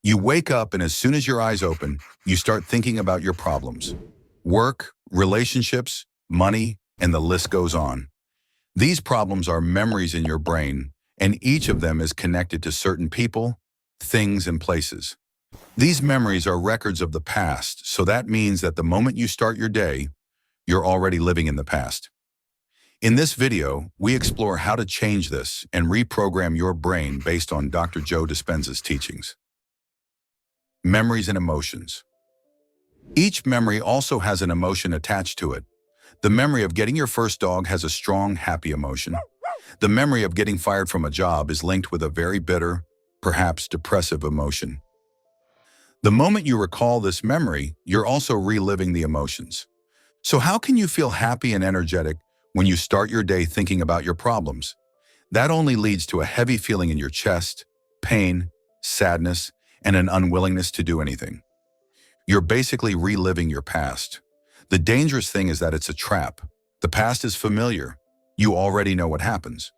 You wake up and as soon as your eyes open, you start thinking about your problems. Work, relationships, money, and the list goes on. These problems are memories in your brain, and each of them is connected to certain people, things, and places. These memories are records of the past, so that means that the moment you start your day, you're already living in the past. In this video, we explore how to change this and reprogram your brain based on Dr. Joe Dispenza's teachings. Memories and emotions. Each memory also has an emotion attached to it. The memory of getting your first dog has a strong, happy emotion. The memory of getting fired from a job is linked with a very bitter, perhaps depressive emotion. The moment you recall this memory, you're also reliving the emotions. So how can you feel happy and energetic when you start your day thinking about your problems? That only leads to a heavy feeling in your chest, pain, sadness, and an unwillingness to do anything. You're basically reliving your past. The dangerous thing is that it's a trap. The past is familiar. You already know what happens.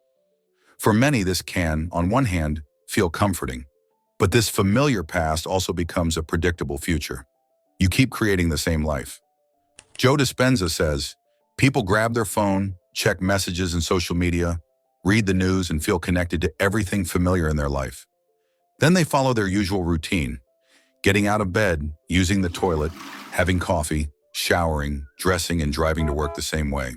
For many, this can, on one hand, feel comforting. But this familiar past also becomes a predictable future. You keep creating the same life. Joe Dispenza says, people grab their phone, check messages and social media, read the news, and feel connected to everything familiar in their life. Then they follow their usual routine, getting out of bed, using the toilet, having coffee, showering, dressing, and driving to work the same way.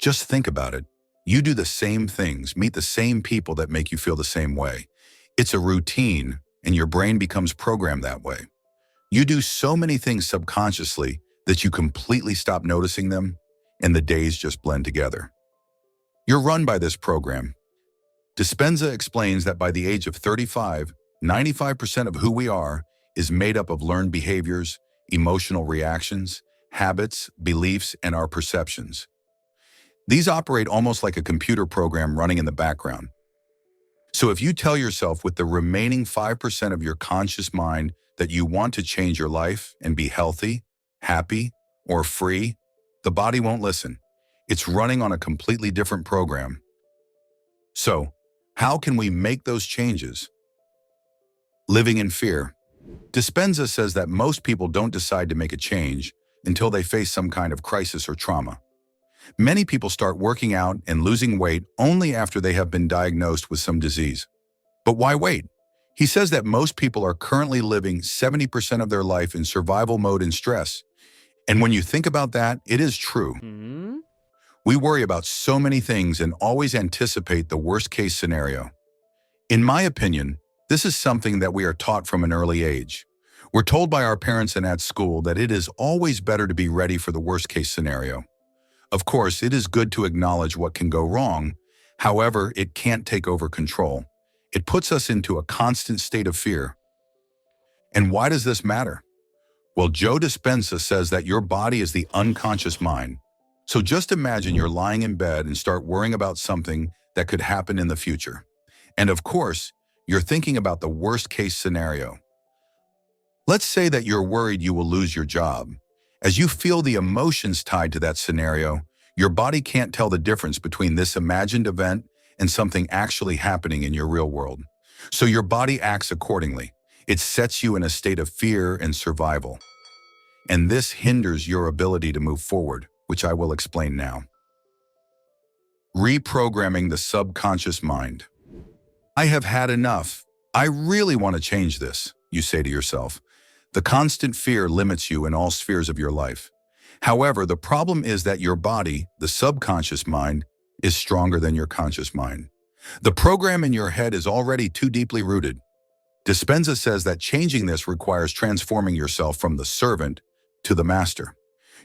Just think about it. You do the same things, meet the same people that make you feel the same way. It's a routine, and your brain becomes programmed that way. You do so many things subconsciously that you completely stop noticing them, and the days just blend together. You're run by this program. Dispenza explains that by the age of 35, 95% of who we are is made up of learned behaviors, emotional reactions, habits, beliefs, and our perceptions. These operate almost like a computer program running in the background. So if you tell yourself with the remaining 5% of your conscious mind that you want to change your life and be healthy, happy, or free, the body won't listen. It's running on a completely different program. So, how can we make those changes? Living in fear. Dispenza says that most people don't decide to make a change until they face some kind of crisis or trauma. Many people start working out and losing weight only after they have been diagnosed with some disease. But why wait? He says that most people are currently living 70% of their life in survival mode and stress. And when you think about that, it is true. We worry about so many things and always anticipate the worst-case scenario. In my opinion, this is something that we are taught from an early age. We're told by our parents and at school that it is always better to be ready for the worst-case scenario. Of course, it is good to acknowledge what can go wrong. However, it can't take over control. It puts us into a constant state of fear. And why does this matter? Well, Joe Dispenza says that your body is the unconscious mind. So just imagine you're lying in bed and start worrying about something that could happen in the future. And of course, you're thinking about the worst-case scenario. Let's say that you're worried you will lose your job. As you feel the emotions tied to that scenario, your body can't tell the difference between this imagined event and something actually happening in your real world. So your body acts accordingly. It sets you in a state of fear and survival. And this hinders your ability to move forward, which I will explain now. Reprogramming the subconscious mind. I have had enough. I really want to change this, you say to yourself. The constant fear limits you in all spheres of your life. However, the problem is that your body, the subconscious mind, is stronger than your conscious mind. The program in your head is already too deeply rooted. Dispenza says that changing this requires transforming yourself from the servant to the master.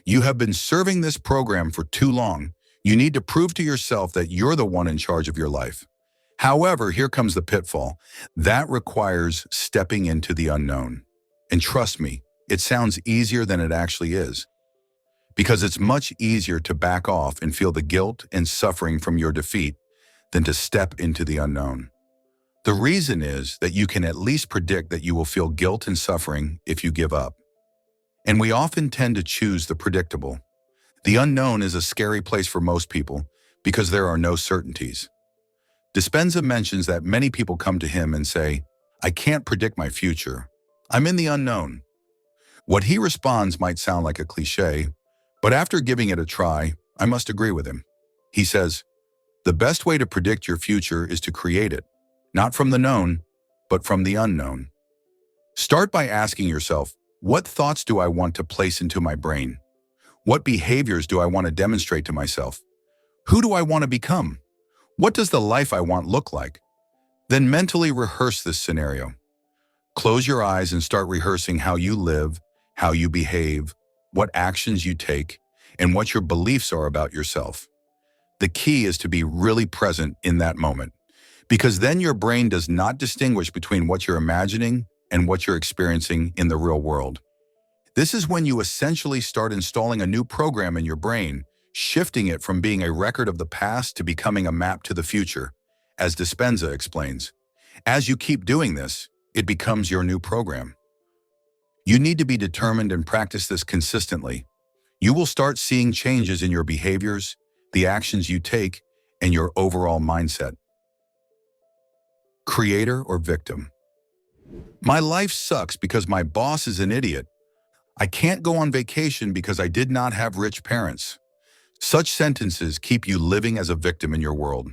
You have been serving this program for too long. You need to prove to yourself that you're the one in charge of your life. However, here comes the pitfall. That requires stepping into the unknown. And trust me, it sounds easier than it actually is. Because it's much easier to back off and feel the guilt and suffering from your defeat than to step into the unknown. The reason is that you can at least predict that you will feel guilt and suffering if you give up. And we often tend to choose the predictable. The unknown is a scary place for most people because there are no certainties. Dispenza mentions that many people come to him and say, I can't predict my future. I'm in the unknown. What he responds might sound like a cliche, but after giving it a try, I must agree with him. He says, the best way to predict your future is to create it, not from the known, but from the unknown. Start by asking yourself, what thoughts do I want to place into my brain? What behaviors do I want to demonstrate to myself? Who do I want to become? What does the life I want look like? Then mentally rehearse this scenario. Close your eyes and start rehearsing how you live, how you behave, what actions you take, and what your beliefs are about yourself. The key is to be really present in that moment, because then your brain does not distinguish between what you're imagining and what you're experiencing in the real world. This is when you essentially start installing a new program in your brain, shifting it from being a record of the past to becoming a map to the future, as Dispenza explains. As you keep doing this, it becomes your new program. You need to be determined and practice this consistently. You will start seeing changes in your behaviors, the actions you take, and your overall mindset. Creator or victim? My life sucks because my boss is an idiot. I can't go on vacation because I did not have rich parents. Such sentences keep you living as a victim in your world.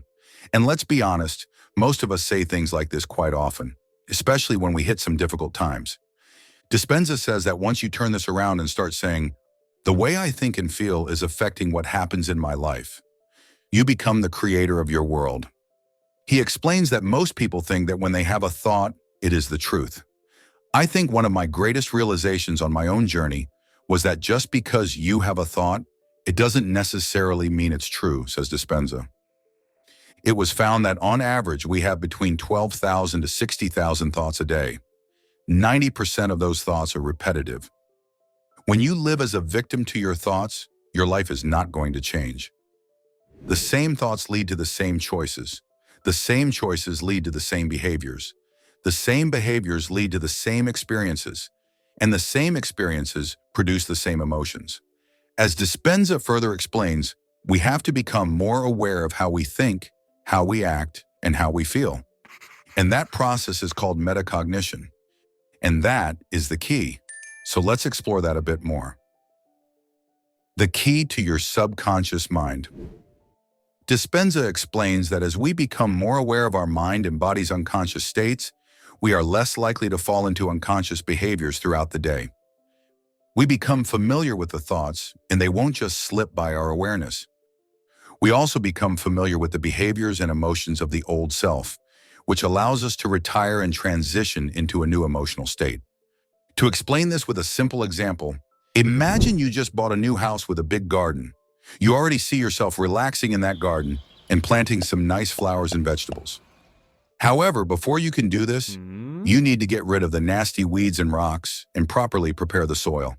And let's be honest, most of us say things like this quite often, especially when we hit some difficult times. Dispenza says that once you turn this around and start saying, the way I think and feel is affecting what happens in my life, you become the creator of your world. He explains that most people think that when they have a thought, it is the truth. I think one of my greatest realizations on my own journey was that just because you have a thought, it doesn't necessarily mean it's true, says Dispenza. It was found that on average, we have between 12,000 to 60,000 thoughts a day. 90% of those thoughts are repetitive. When you live as a victim to your thoughts, your life is not going to change. The same thoughts lead to the same choices. The same choices lead to the same behaviors. The same behaviors lead to the same experiences. And the same experiences produce the same emotions. As Dispenza further explains, we have to become more aware of how we think, how we act, and how we feel. And that process is called metacognition. And that is the key. So let's explore that a bit more. The key to your subconscious mind. Dispenza explains that as we become more aware of our mind and body's unconscious states, we are less likely to fall into unconscious behaviors throughout the day. We become familiar with the thoughts, and they won't just slip by our awareness. We also become familiar with the behaviors and emotions of the old self, which allows us to retire and transition into a new emotional state. To explain this with a simple example, imagine you just bought a new house with a big garden. You already see yourself relaxing in that garden and planting some nice flowers and vegetables. However, before you can do this, you need to get rid of the nasty weeds and rocks and properly prepare the soil.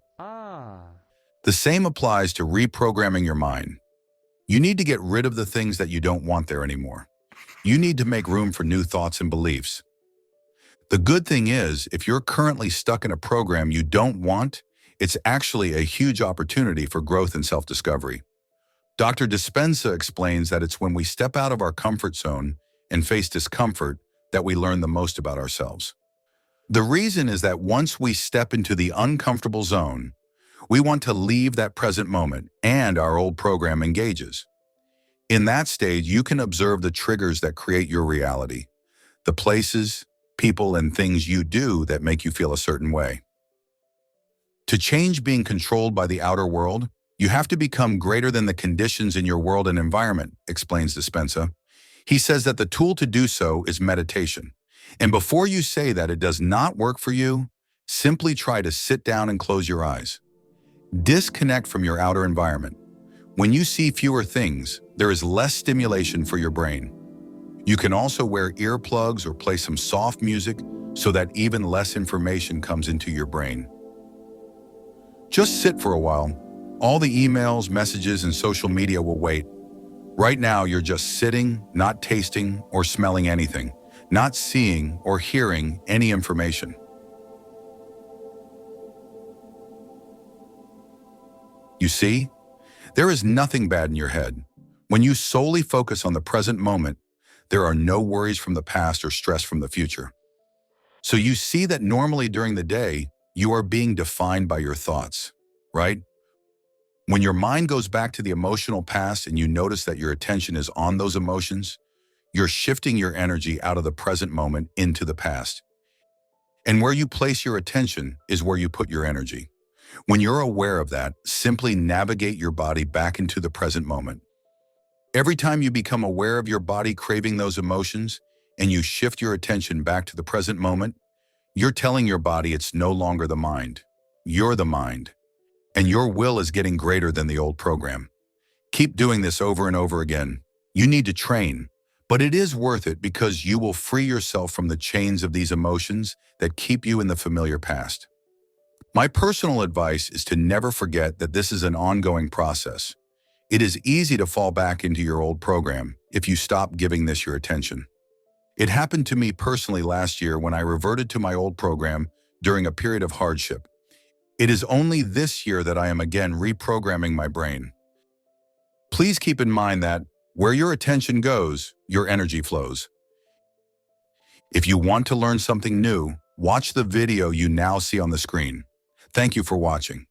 The same applies to reprogramming your mind. You need to get rid of the things that you don't want there anymore. You need to make room for new thoughts and beliefs. The good thing is, if you're currently stuck in a program you don't want, it's actually a huge opportunity for growth and self-discovery. Dr. Dispenza explains that it's when we step out of our comfort zone and face discomfort that we learn the most about ourselves. The reason is that once we step into the uncomfortable zone, we want to leave that present moment and our old program engages. In that stage, you can observe the triggers that create your reality, the places, people, and things you do that make you feel a certain way. To change being controlled by the outer world, you have to become greater than the conditions in your world and environment, explains Dispenza. He says that the tool to do so is meditation. And before you say that it does not work for you, simply try to sit down and close your eyes. Disconnect from your outer environment. When you see fewer things, there is less stimulation for your brain. You can also wear earplugs or play some soft music so that even less information comes into your brain. Just sit for a while. All the emails, messages, and social media will wait. Right now, you're just sitting, not tasting or smelling anything, not seeing or hearing any information. You see, there is nothing bad in your head. When you solely focus on the present moment, there are no worries from the past or stress from the future. So you see that normally during the day, you are being defined by your thoughts, right? When your mind goes back to the emotional past and you notice that your attention is on those emotions, you're shifting your energy out of the present moment into the past. And where you place your attention is where you put your energy. When you're aware of that, simply navigate your body back into the present moment. Every time you become aware of your body craving those emotions and you shift your attention back to the present moment, you're telling your body it's no longer the mind. You're the mind. And your will is getting greater than the old program. Keep doing this over and over again. You need to train, but it is worth it because you will free yourself from the chains of these emotions that keep you in the familiar past. My personal advice is to never forget that this is an ongoing process. It is easy to fall back into your old program if you stop giving this your attention. It happened to me personally last year when I reverted to my old program during a period of hardship. It is only this year that I am again reprogramming my brain. Please keep in mind that where your attention goes, your energy flows. If you want to learn something new, watch the video you now see on the screen. Thank you for watching.